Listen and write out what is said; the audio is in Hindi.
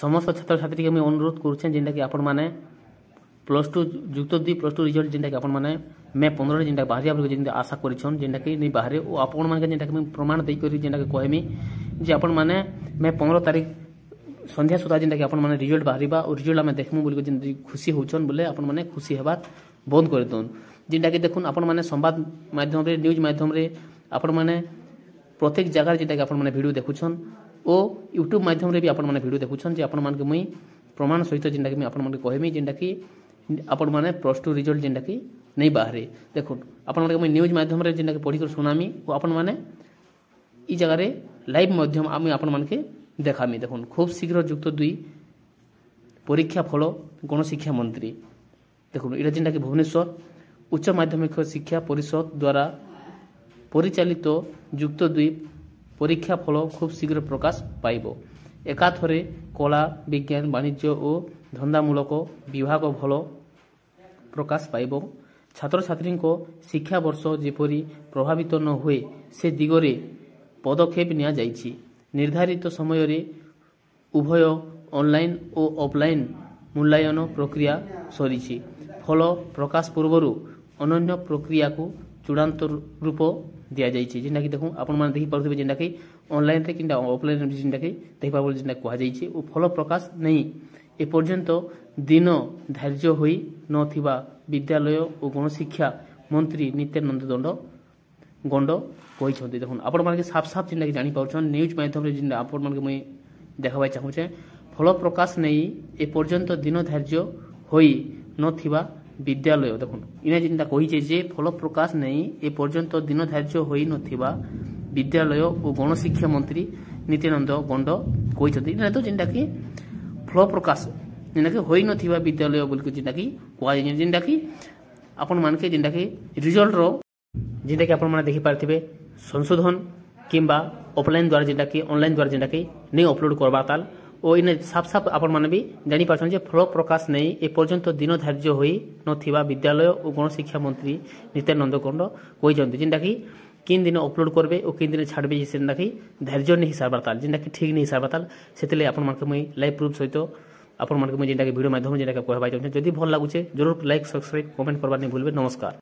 समस्त छात्र छात्री के मुझे अनुरोध करुचे जेनटा कि आपण मैंने +2 युक्त 2 +2 रिजल्ट जेनटा कि आपण मैंने मे 15 जेनटा बाहरी जेनटा आशा करिछन जेनटा कि नहीं बाहरे और आपण मानके जेनटा कि प्रमाण देई करी जेनटा कि कहमी जे आपण मैंने मे 15 तारीख संध्या सुधा जेनटा कि आपण मैंने रिजल्ट बाहरिबा और रिजल्ट आमे देखमु बोली जेनटा खुशी होचन बोले आपण मैंने खुशी हेबार बंद कर दोन जेनटा कि देखुन आपण मैंने संवाद माध्यम रे न्यूज माध्यम रे आपण मैंने प्रत्येक जगह जेनटा कि आपण मैंने वीडियो देखुछन ओ यूट्यूब माध्यम रे भी आपण मैंने वीडियो देखुछन जे आपण मानके मुई प्रमाण सहित जेनटा कि आपण मानके कहमी जेनटा कि आपण मैंने +2 रिजल्ट जेनटा कि नहीं बाहरे देखुन आपण मानके मुई न्यूज माध्यम रे जेनटा कि पढ़ी कर सुनामी और आपण माने ई जगह रे लाइव माध्यम आमी आपण मानके देखामी देखुन खूब शीघ्र युक्त 2 परीक्षा फल गणशिक्षा मंत्री देखुन इटा जेनटा कि भुवनेश्वर उच्च माध्यमिक शिक्षा परिषद द्वारा परिचालित युक्त 2 परीक्षा फल खूब शीघ्र प्रकाश पाइब एकाथरे कला विज्ञान वाणिज्य और धंदामूलक विभाग फल प्रकाश पाइब छात्र छात्री शिक्षा वर्ष जेपरी प्रभावित न हुए से दिगरे पदक्षेप निया जाइछि निर्धारित समय रे उभय ऑनलाइन और ऑफलाइन मूल्यांकन प्रक्रिया सरीछि फल प्रकाश पूर्व अनन्य प्रक्रिया को चूड़ांत रूप दिया जाइछि जेनटा कि देखु आपण माने देखि पारुथिबे जेनटा कि ऑनलाइन रे किंदा ऑफलाइन रे जेनटा कि देखि पाबो जेनटा कहा जाइछि ओ फल प्रकाश नहीं ए पर्यंत दिन धार्य होई नथिबा विद्यालय और गणशिक्षा मंत्री नित्यानंद गंड कहिछन्ति देखुन आपण माने साफ साफ जेनटा कि जानि पाउछन न्यूज माध्यम रे जेनटा आपण माने मुई देखाबाय चाहूछे फल प्रकाश नहीं ए पर्यंत दिन धार्य होई नथिबा विद्यालय देखुन इना जेनटा कहिछे जे फल प्रकाश नहीं ए पर्यंत दिन धार्य होई नथिबा विद्यालय और गणशिक्षा मंत्री नित्यानंद गंड कहिछन्ति इना तो जेनटा कि फल प्रकाश जेनटा कि होई नथिबा विद्यालय बोल जेनटा कि कहै जेनटा कि आपण मानके जेनटा कि रिजल्ट रो जेनटा कि आपण माने देखि पारथिबे संशोधन किंबा ऑफलाइन द्वारा जेनटा कि ऑनलाइन द्वारा जेनटा कि नहीं अपलोड करबा ताल ओ इन साफ साफ आपण माने भी जानि पाछन जे फल प्रकाश नहीं ए पर्यंत दिन धार्य होई नथिबा विद्यालय और गणशिक्षा मंत्री नित्यानंद गंड कहिसंति जेनटा कि किन दिन अपलोड करबे और किन दिन छाड़बे जेनटा कि धार्य नहीं हिसाब ताल जेनटा कि ठीक नहीं हिसाब ताल सेतले आपण मानके मई लाइव प्रूफ सहित आपण मानके मई जेनटा कि वीडियो माध्यम जेनटा कि कहबा चाहछन जदि भल लागुचे जरूर लाइक सब्सक्राइब कमेंट करबा नहीं भूलबे नमस्कार।